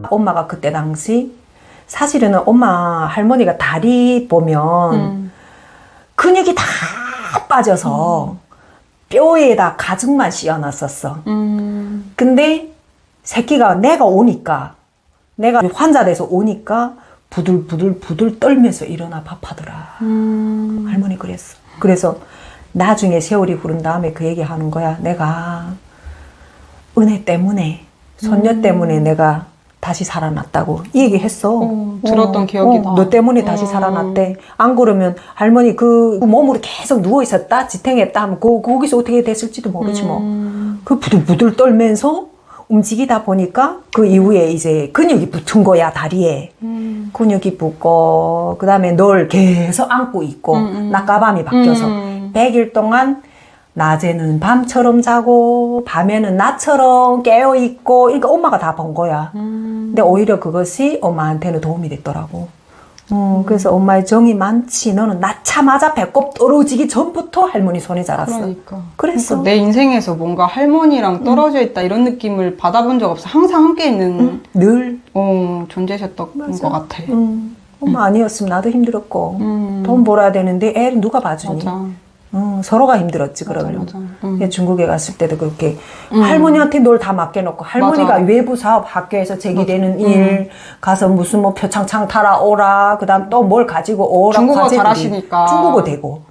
엄마가 그때 당시 사실은 엄마 할머니가 다리 보면 근육이 다 빠져서 뼈에다 가죽만 씌워놨었어. 근데 새끼가 내가 오니까 내가 환자 돼서 오니까 부들부들 떨면서 일어나 밥하더라. 할머니 그랬어. 그래서 나중에 세월이 흐른 다음에 그 얘기 하는 거야. 내가 은혜 때문에 손녀 때문에 내가 다시 살아났다고 이 얘기 했어. 들었던 기억이 나. 너 때문에 다시 살아났대. 안 그러면 할머니 그 몸으로 계속 누워 있었다 지탱했다 하면 거기서 어떻게 됐을지도 모르지 뭐. 그 부들부들 떨면서 움직이다 보니까 그 이후에 이제 근육이 붙은 거야 다리에. 근육이 붙고 그 다음에 널 계속 안고 있고 낮과밤이 바뀌어서 100일 동안 낮에는 밤처럼 자고 밤에는 낮처럼 깨어있고 그러니까 엄마가 다 본 거야. 근데 오히려 그것이 엄마한테는 도움이 됐더라고. 그래서 엄마의 정이 많지. 너는 낳자마자 배꼽 떨어지기 전부터 할머니 손에 자랐어. 그러니까. 그랬어. 내 인생에서 뭔가 할머니랑 떨어져 있다 이런 느낌을 받아본 적 없어. 항상 함께 있는 늘 존재셨던 것 같아. 엄마 아니었으면 나도 힘들었고 돈 벌어야 되는데 애를 누가 봐주니. 맞아. 서로가 힘들었지 그러면. 맞아. 중국에 갔을 때도 그렇게 할머니한테 널 다 맡겨놓고 할머니가 맞아. 외부 사업 학교에서 제기되는 일 가서 무슨 뭐 표창장 타라 오라 그다음 또 뭘 가지고 오라. 중국어 과제들이. 잘하시니까. 중국어 되고.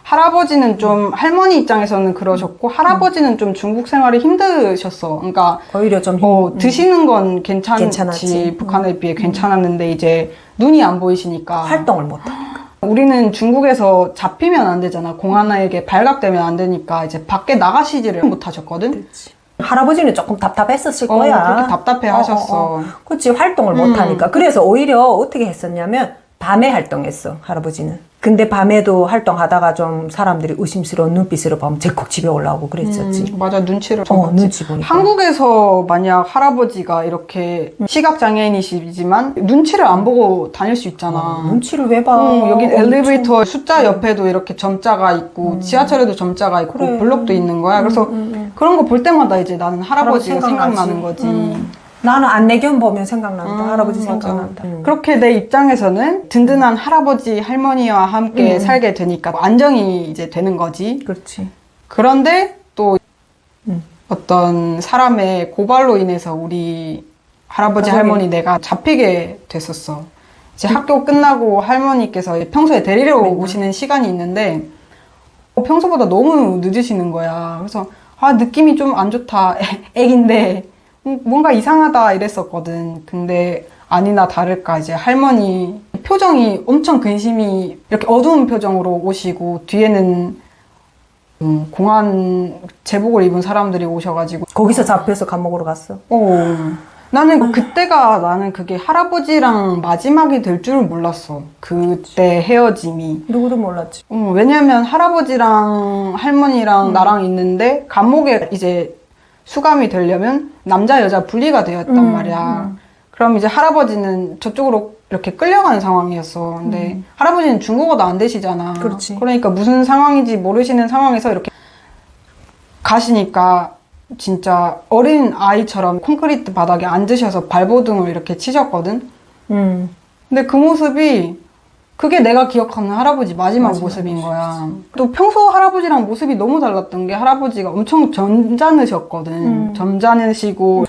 할아버지는 좀 할머니 입장에서는 그러셨고 할아버지는 좀 중국 생활이 힘드셨어. 그러니까 오히려 좀 드시는 건 괜찮지. 괜찮았지. 북한에 비해 괜찮았는데 이제 눈이 안 보이시니까 활동을 못하니까. 우리는 중국에서 잡히면 안 되잖아. 공안에게 발각되면 안 되니까 이제 밖에 나가시지를 못 하셨거든. 그렇지. 할아버지는 조금 답답했었을 거야. 그렇게 답답해 하셨어. 그렇지. 활동을 못하니까. 그래서 오히려 어떻게 했었냐면 밤에 활동했어 할아버지는. 근데 밤에도 활동하다가 좀 사람들이 의심스러운 눈빛으로 보면 제콕 집에 올라오고 그랬었지. 맞아. 눈치를 좀 봤지. 눈치 보니까. 한국에서 만약 할아버지가 이렇게 시각장애인이시지만 눈치를 안 보고 다닐 수 있잖아. 눈치를 왜 봐? 여기 엘리베이터 숫자 옆에도 이렇게 점자가 있고 지하철에도 점자가 있고 그래. 블록도 있는 거야. 그래서 그런 거 볼 때마다 이제 나는 할아버지가 생각나는 거지. 나는 안내견 보면 생각난다. 할아버지 생각난다. 그렇게 내 입장에서는 든든한 할아버지, 할머니와 함께 살게 되니까 안정이 이제 되는 거지. 그렇지. 그런데 또 어떤 사람의 고발로 인해서 우리 할아버지, 할머니 내가 잡히게 됐었어. 이제 학교 끝나고 할머니께서 평소에 데리러 오시는 시간이 있는데 평소보다 너무 늦으시는 거야. 그래서 느낌이 좀 안 좋다. 애긴데 뭔가 이상하다 이랬었거든. 근데 아니나 다를까 이제 할머니 표정이 엄청 근심이 이렇게 어두운 표정으로 오시고 뒤에는 공안 제복을 입은 사람들이 오셔가지고 거기서 잡혀서 감옥으로 갔어. 나는 그게 할아버지랑 마지막이 될 줄은 몰랐어. 그때 헤어짐이. 누구도 몰랐지. 왜냐면 할아버지랑 할머니랑 나랑 있는데 감옥에 이제 수감이 되려면 남자 여자 분리가 되었단 말이야. 그럼 이제 할아버지는 저쪽으로 이렇게 끌려가는 상황이었어. 근데 할아버지는 중국어도 안 되시잖아. 그렇지. 그러니까 무슨 상황인지 모르시는 상황에서 이렇게 가시니까 진짜 어린 아이처럼 콘크리트 바닥에 앉으셔서 발버둥을 이렇게 치셨거든. 근데 그 모습이 그게 내가 기억하는 할아버지 마지막 모습인 거야. 또 평소 할아버지랑 모습이 너무 달랐던 게 할아버지가 엄청 점잖으셨거든. 점잖으시고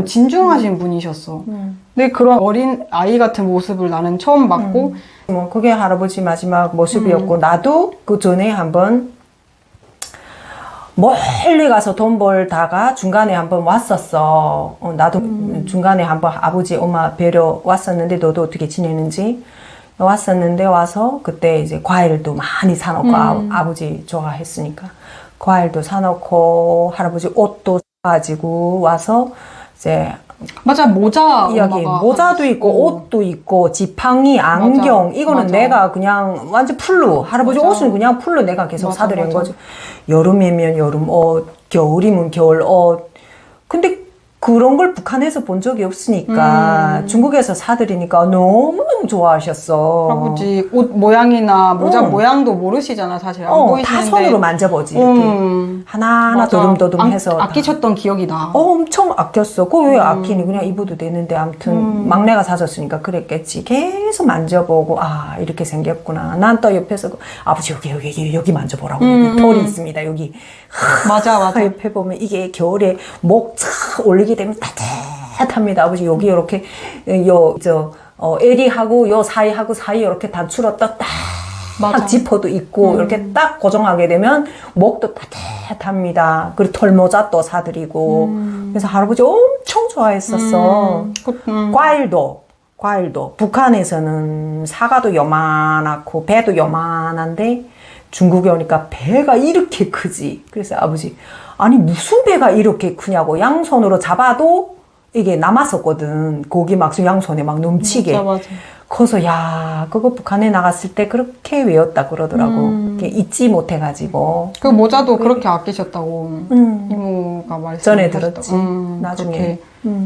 진중하신 분이셨어. 근데 그런 어린 아이 같은 모습을 나는 처음 봤고 그게 할아버지 마지막 모습이었고 나도 그 전에 한번 멀리 가서 돈 벌다가 중간에 한번 왔었어. 나도 중간에 한번 아버지 엄마 뵈러 왔었는데 너도 어떻게 지내는지 왔었는데 와서 그때 이제 과일도 많이 사놓고 아버지 좋아했으니까 과일도 사놓고 할아버지 옷도 사가지고 와서 이제 맞아 모자 이야기 모자도 있고 옷도 있고 지팡이 안경 이거는 내가 그냥 완전 풀로 할아버지 옷은 그냥 풀로 내가 계속 사드린 거지. 여름이면 여름 옷, 겨울이면 겨울 옷. 근데 그런 걸 북한에서 본 적이 없으니까 중국에서 사드리니까 너무너무 좋아하셨어. 할아버지 옷 모양이나 모자 모양도 모르시잖아, 사실. 안 보이시는데. 다 손으로 만져보지. 이렇게. 하나하나 맞아. 도둠도둠해서. 아끼셨던 기억이 나. 엄청 아꼈어. 그거 왜 아끼니? 그냥 입어도 되는데, 아무튼, 막내가 사줬으니까 그랬겠지. 계속 만져보고, 아, 이렇게 생겼구나. 난 또 옆에서, 아버지, 여기 만져보라고. 여기 털이 있습니다, 여기. 맞아. 옆에 보면 이게 겨울에 목 착 올리게 되면 따뜻합니다. 아버지, 여기 이렇게, 에리하고 요 사이하고 사이 이렇게 단추로 딱 맞아. 지퍼도 있고 이렇게 딱 고정하게 되면 목도 따뜻합니다. 그리고 털모자 또 사드리고 그래서 할아버지 엄청 좋아했었어. 과일도 북한에서는 사과도 요만하고 배도 요만한데 중국에 오니까 배가 이렇게 크지. 그래서 아버지 아니 무슨 배가 이렇게 크냐고 양손으로 잡아도 이게 남았었거든. 고기 막 양손에 막 넘치게. 맞아. 커서 야 그거 북한에 나갔을 때 그렇게 외웠다 그러더라고. 이렇게 잊지 못해가지고. 그 모자도 그렇게 아끼셨다고 이모가 말씀하셨다. 전에 들었지. 나중에. 그렇게.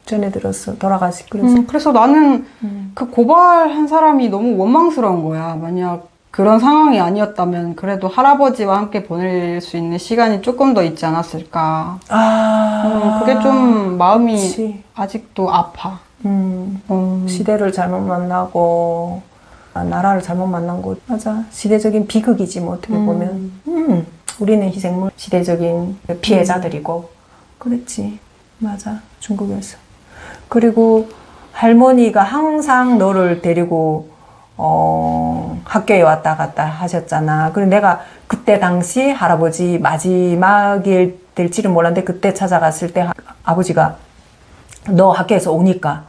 전에 들었어. 돌아가시. 그래서. 그래서 나는 그 고발한 사람이 너무 원망스러운 거야. 만약 그런 상황이 아니었다면 그래도 할아버지와 함께 보낼 수 있는 시간이 조금 더 있지 않았을까. 그게 좀 마음이 그치. 아직도 아파. 시대를 잘못 만나고 나라를 잘못 만난 거 맞아. 시대적인 비극이지 뭐 어떻게 보면. 우리는 희생물, 시대적인 피해자들이고 그랬지. 맞아. 중국에서. 그리고 할머니가 항상 너를 데리고 학교에 왔다 갔다 하셨잖아. 그리고 내가 그때 당시 할아버지 마지막일 될지는 몰랐는데 그때 찾아갔을 때 아버지가 너 학교에서 오니까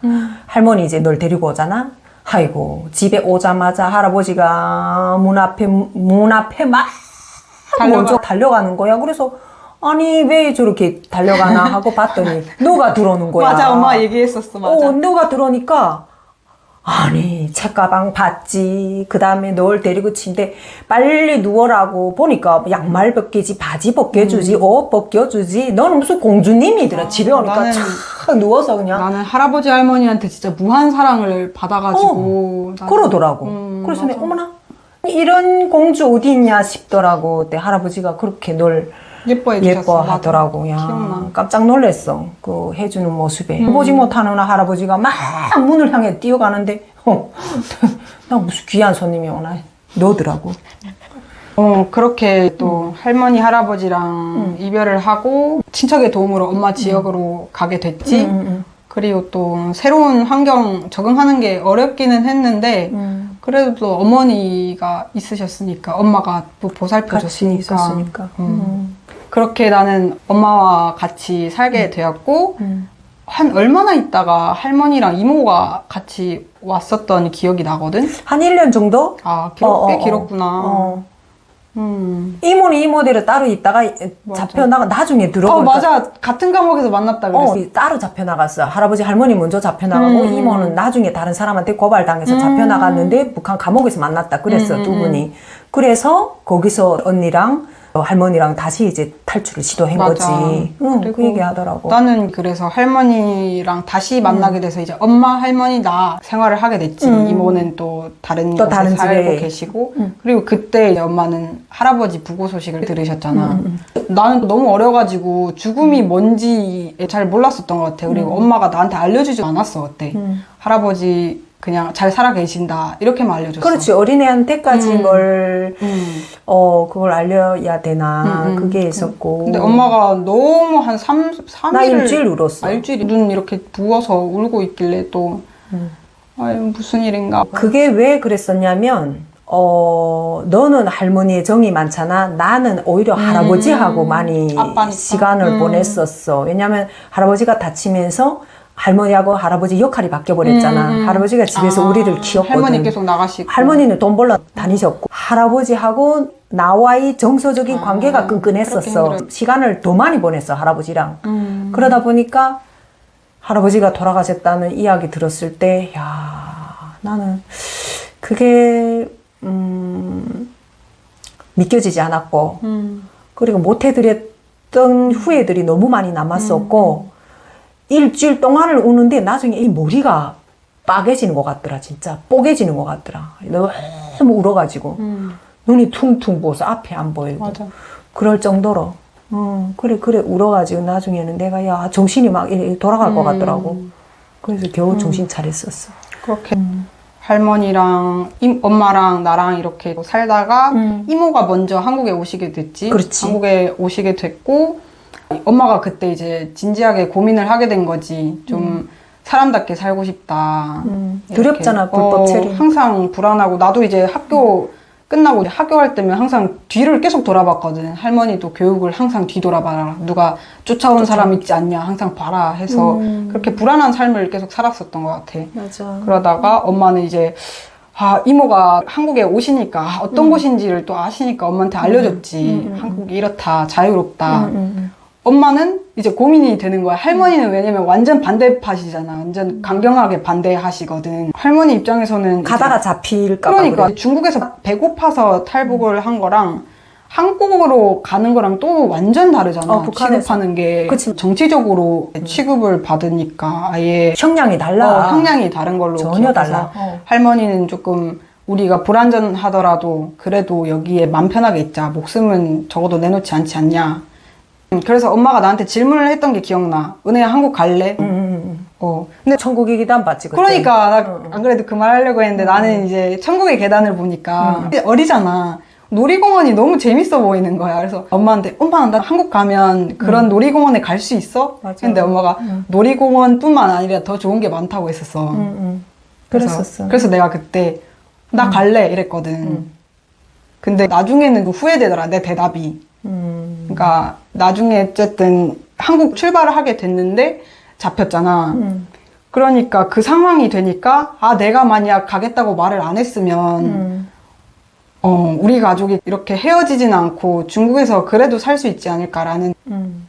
할머니 이제 널 데리고 오잖아. 아이고 집에 오자마자 할아버지가 문 앞에 막 먼저 달려가는 거야. 그래서 아니 왜 저렇게 달려가나 하고 봤더니 너가 들어오는 거야. 맞아, 엄마 얘기했었어. 맞아. 너가 들어오니까 아니 책가방 받지. 그 다음에 널 데리고 침대 빨리 누워라고 보니까 양말 벗기지, 바지 벗겨주지, 옷 벗겨주지. 너는 무슨 공주님이더라. 집에 오니까 착 누워서 그냥. 나는 할아버지 할머니한테 진짜 무한 사랑을 받아가지고 그러더라고. 그래서 내가 어머나 이런 공주 어디 있냐 싶더라고. 그때 할아버지가 그렇게 널 예뻐하더라고. 야, 기억나. 깜짝 놀랐어. 그 해주는 모습에. 보지 못하는 할아버지가 막 문을 향해 뛰어가는데, 나 무슨 귀한 손님이 오나 너더라고. 그렇게 또 할머니, 할아버지랑 이별을 하고 친척의 도움으로 엄마 지역으로 가게 됐지. 그리고 또 새로운 환경 적응하는 게 어렵기는 했는데, 그래도 또 어머니가 있으셨으니까, 엄마가 또 보살펴줬으니까. 있었으니까. 그렇게 나는 엄마와 같이 살게 되었고, 한 얼마나 있다가 할머니랑 이모가 같이 왔었던 기억이 나거든? 한 1년 정도? 아, 꽤 길었구나. 이모는 이모대로 따로 있다가 잡혀나가, 나중에 들어보니까. 맞아. 같은 감옥에서 만났다 그랬어. 따로 잡혀나갔어. 할아버지, 할머니 먼저 잡혀나가고, 이모는 나중에 다른 사람한테 고발당해서 잡혀나갔는데, 북한 감옥에서 만났다 그랬어, 두 분이. 그래서 거기서 언니랑 할머니랑 다시 이제 탈출을 시도한 맞아. 거지. 그 얘기 하더라고. 나는 그래서 할머니랑 다시 만나게 돼서 이제 엄마, 할머니, 나 생활을 하게 됐지. 이모는 또 다른 곳에 다른 살고 집에. 계시고. 그리고 그때 이제 엄마는 할아버지 부고 소식을 들으셨잖아. 나는 너무 어려가지고 죽음이 뭔지 잘 몰랐었던 것 같아. 그리고 엄마가 나한테 알려주지 않았어, 그때. 할아버지 그냥 잘 살아 계신다 이렇게만 알려줬어. 그렇지. 어린애한테까지 그걸 알려야 되나. 그게 있었고. 근데 엄마가 너무 한 3일을. 나 일주일 울었어. 일주일 눈 이렇게 부어서 울고 있길래 또, 아유, 무슨 일인가. 그게 왜 그랬었냐면, 너는 할머니의 정이 많잖아. 나는 오히려 할아버지하고 많이 아빠니까. 시간을 보냈었어. 왜냐면 할아버지가 다치면서 할머니하고 할아버지 역할이 바뀌어버렸잖아. 할아버지가 집에서 우리를 키웠거든. 할머니 계속 나가시고. 할머니는 돈 벌러 다니셨고, 할아버지하고 나와의 정서적인 관계가 끈끈했었어. 시간을 더 많이 보냈어, 할아버지랑. 그러다 보니까 할아버지가 돌아가셨다는 이야기 들었을 때, 야, 나는 그게 믿겨지지 않았고, 그리고 못해드렸던 후회들이 너무 많이 남았었고, 일주일 동안을 우는데 나중에 이 머리가 빠개지는 것 같더라. 진짜 뽀개지는 것 같더라. 너무 울어가지고 눈이 퉁퉁 부어서 앞이 안 보이고 맞아. 그럴 정도로 그래 울어가지고 나중에는 내가 야 정신이 막 이렇게 돌아갈 것 같더라고. 그래서 겨우 정신 차렸었어. 그렇게 할머니랑 엄마랑 나랑 이렇게 살다가 이모가 먼저 한국에 오시게 됐지. 그렇지. 한국에 오시게 됐고 엄마가 그때 이제 진지하게 고민을 하게 된 거지. 좀 사람답게 살고 싶다. 이렇게. 두렵잖아, 불법 체류. 항상 불안하고 나도 이제 학교 끝나고 이제 학교할 때면 항상 뒤를 계속 돌아봤거든. 할머니도 교육을 항상 뒤돌아봐라. 누가 쫓아온 사람 있지 않냐. 항상 봐라 해서 그렇게 불안한 삶을 계속 살았었던 것 같아. 맞아. 그러다가 엄마는 이제 이모가 한국에 오시니까 어떤 곳인지를 또 아시니까 엄마한테 알려줬지. 한국이 이렇다. 자유롭다. 엄마는 이제 고민이 되는 거야. 할머니는 왜냐면 완전 반대파시잖아. 완전 강경하게 반대하시거든. 할머니 입장에서는 가다가 잡힐까 봐 그러니까 그래. 중국에서 배고파서 탈북을 한 거랑 한국으로 가는 거랑 또 완전 다르잖아. 북한에서. 취급하는 게 그치. 정치적으로 취급을 받으니까 아예 형량이 달라. 형량이 다른 걸로 전혀 기억해서 달라. 할머니는 조금 우리가 불안전하더라도 그래도 여기에 맘 편하게 있자. 목숨은 적어도 내놓지 않지 않냐. 그래서 엄마가 나한테 질문을 했던 게 기억나. 은혜야 한국 갈래? 근데 천국의 계단 봤지 그때. 그러니까 나 안 그래도 그 말 하려고 했는데 나는 이제 천국의 계단을 보니까 어리잖아. 놀이공원이 너무 재밌어 보이는 거야. 그래서 엄마한테 엄마 나 한국 가면 그런 놀이공원에 갈 수 있어? 맞아. 근데 엄마가 놀이공원뿐만 아니라 더 좋은 게 많다고 했었어. 그랬었어. 그래서 내가 그때 나 갈래 이랬거든. 근데 나중에는 후회되더라 내 대답이. 그러니까 나중에 어쨌든 한국 출발을 하게 됐는데 잡혔잖아. 그러니까 그 상황이 되니까 내가 만약 가겠다고 말을 안 했으면 우리 가족이 이렇게 헤어지진 않고 중국에서 그래도 살 수 있지 않을까라는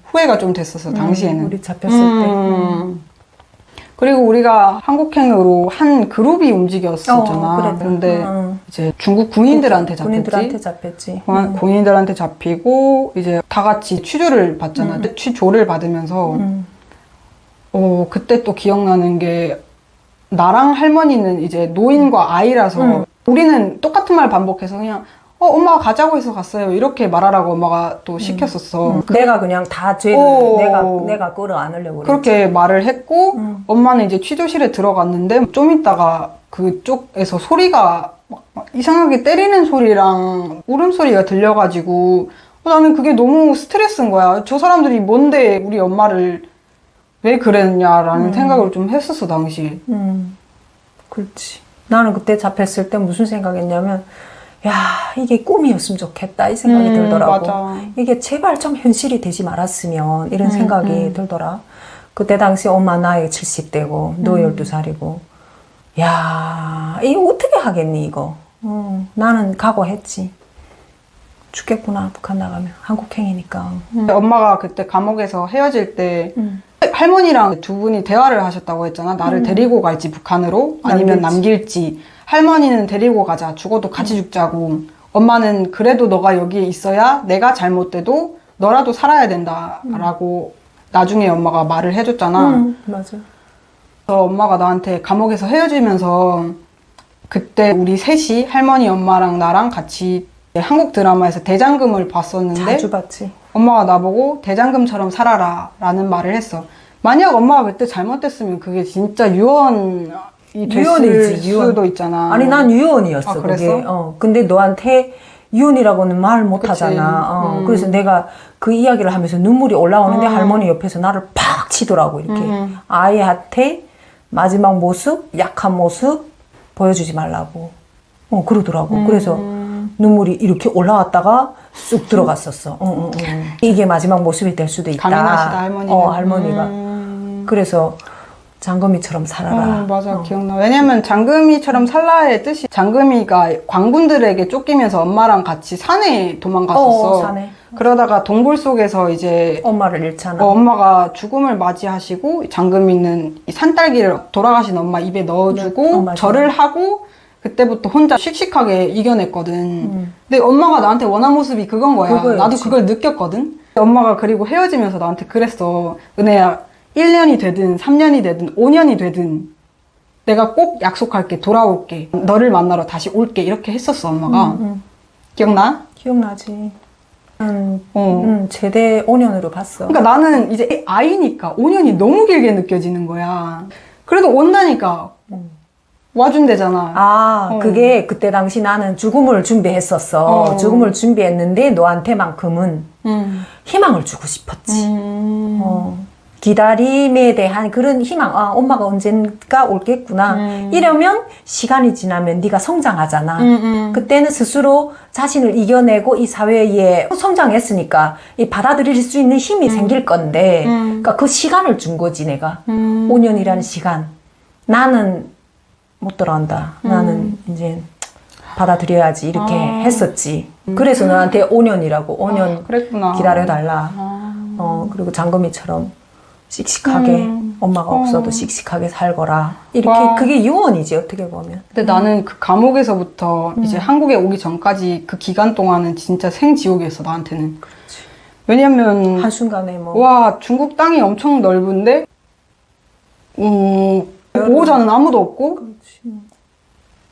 후회가 좀 됐었어 당시에는. 우리 잡혔을 때. 그리고 우리가 한국행으로 한 그룹이 움직였었잖아. 그래. 그런데 이제 중국 군인들한테 잡혔지. 군인들한테 잡혔지. 군인들한테 잡히고 이제 다 같이 취조를 받잖아. 취조를 받으면서 그때 또 기억나는 게 나랑 할머니는 이제 노인과 아이라서 우리는 똑같은 말 반복해서 그냥 엄마가 가자고 해서 갔어요. 이렇게 말하라고 엄마가 또 시켰었어. 내가 그냥 다 죄를 내가 끌어 안으려고 그렇게 말을 했고 엄마는 이제 취조실에 들어갔는데 좀 있다가 그쪽에서 소리가 막 이상하게 때리는 소리랑 울음소리가 들려가지고 나는 그게 너무 스트레스인 거야. 저 사람들이 뭔데 우리 엄마를 왜 그랬냐라는 생각을 좀 했었어 당시에. 그렇지. 나는 그때 잡혔을 때 무슨 생각했냐면 야 이게 꿈이었으면 좋겠다 이 생각이 들더라고. 맞아. 이게 제발 좀 현실이 되지 말았으면 이런 생각이 들더라. 그때 당시 엄마 나이 70대고 너 12살이고 야 이거 어떻게 하겠니 이거. 나는 각오했지. 죽겠구나 북한 나가면 한국행이니까. 엄마가 그때 감옥에서 헤어질 때 할머니랑 두 분이 대화를 하셨다고 했잖아. 나를 데리고 갈지 북한으로 아니면 남길지. 할머니는 데리고 가자. 죽어도 같이 죽자고. 엄마는 그래도 너가 여기에 있어야 내가 잘못돼도 너라도 살아야 된다라고 나중에 엄마가 말을 해줬잖아. 맞아. 그래서 엄마가 나한테 감옥에서 헤어지면서 그때 우리 셋이 할머니 엄마랑 나랑 같이 한국 드라마에서 대장금을 봤었는데 자주 봤지. 엄마가 나보고 대장금처럼 살아라 라는 말을 했어. 만약 엄마가 그때 잘못됐으면 그게 진짜 유언이 됐을 수도 있잖아. 아니 난 유언이었어. 그랬어? 그게. 근데 너한테 유언이라고는 말 못하잖아. 그래서 내가 그 이야기를 하면서 눈물이 올라오는데 할머니 옆에서 나를 팍 치더라고 이렇게. 아이한테 마지막 모습, 약한 모습 보여주지 말라고. 그러더라고. 그래서 눈물이 이렇게 올라왔다가 쑥 들어갔었어. 이게 마지막 모습이 될 수도 있다. 강인하시다 할머니는. 할머니가. 그래서 장금이처럼 살아라. 맞아 기억나. 왜냐면 장금이처럼 살라의 뜻이 장금이가 광군들에게 쫓기면서 엄마랑 같이 산에 도망갔었어. 산에. 그러다가 동굴 속에서 이제 엄마를 잃잖아. 엄마가 죽음을 맞이하시고 장금이는 이 산딸기를 돌아가신 엄마 입에 넣어주고 절을 하고 그때부터 혼자 씩씩하게 이겨냈거든. 근데 엄마가 나한테 원한 모습이 그건 거야. 그거였지. 나도 그걸 느꼈거든. 엄마가 그리고 헤어지면서 나한테 그랬어. 은혜야, 1년이 되든 3년이 되든 5년이 되든 내가 꼭 약속할게, 돌아올게, 너를 만나러 다시 올게 이렇게 했었어 엄마가. 기억나? 기억나지. 어. 제대 5년으로 봤어. 그러니까 나는 이제 아이니까 5년이 너무 길게 느껴지는 거야. 그래도 온다니까 와준대잖아. 아, 그게 그때 당시 나는 죽음을 준비했었어. 죽음을 준비했는데 너한테만큼은 희망을 주고 싶었지. 기다림에 대한 그런 희망. 아, 엄마가 언젠가 올겠구나. 이러면 시간이 지나면 네가 성장하잖아. 그때는 스스로 자신을 이겨내고 이 사회에 성장했으니까 이 받아들일 수 있는 힘이 생길 건데 그러니까 그 시간을 준 거지 내가. 5년이라는 시간. 나는 못 돌아온다. 나는 이제 받아들여야지 이렇게 했었지. 그래서 너한테 5년이라고 5년 그랬구나. 기다려달라. 그리고 장금이처럼 씩씩하게 엄마가 없어도 씩씩하게 살거라. 이렇게 와. 그게 유언이지 어떻게 보면. 근데 나는 그 감옥에서부터 이제 한국에 오기 전까지 그 기간 동안은 진짜 생지옥이었어 나한테는. 왜냐면 한순간에 뭐 와 중국 땅이 엄청 넓은데 보호자는 아무도 없고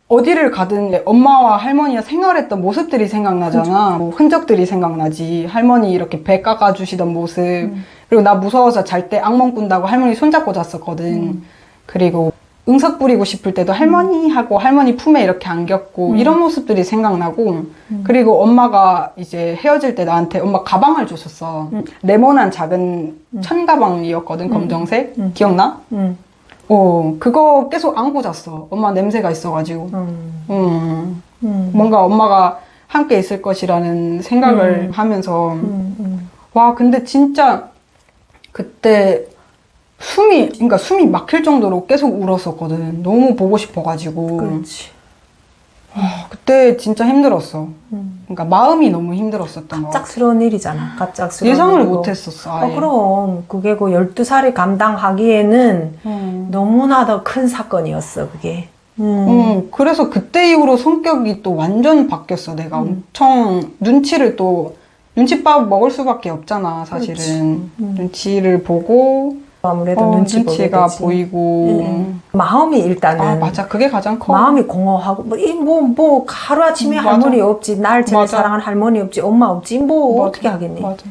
어디를 가든 엄마와 할머니가 생활했던 모습들이 생각나잖아. 뭐 흔적들이 생각나지. 할머니 이렇게 배 깎아주시던 모습. 그리고 나 무서워서 잘 때 악몽 꾼다고 할머니 손잡고 잤었거든. 그리고 응석 부리고 싶을 때도 할머니 하고 할머니 품에 이렇게 안겼고 이런 모습들이 생각나고 그리고 엄마가 이제 헤어질 때 나한테 엄마 가방을 줬었어. 네모난 작은 천 가방이었거든. 검정색. 기억나? 그거 계속 안고 잤어. 엄마 냄새가 있어가지고. 뭔가 엄마가 함께 있을 것이라는 생각을 하면서. 와, 근데 진짜 그때 그러니까 숨이 막힐 정도로 계속 울었었거든. 너무 보고 싶어가지고. 그렇지. 그때 진짜 힘들었어. 그러니까 마음이 너무 힘들었었던 거. 갑작스러운 일이잖아. 갑작스러운 예상을 일이고. 못했었어. 아예. 그럼 그게 그 12살이 감당하기에는 너무나 더 큰 사건이었어 그게. 그래서 그때 이후로 성격이 또 완전 바뀌었어. 내가 엄청 눈치밥 먹을 수밖에 없잖아, 사실은. 눈치를 보고, 아무래도 눈치가 보이고. 마음이 일단은. 아, 맞아. 그게 가장 커. 마음이 공허하고, 뭐, 하루아침에 맞아. 할머니 없지, 날 제일 맞아. 사랑하는 할머니 없지, 엄마 없지, 뭐, 어떻게 하겠니? 맞아.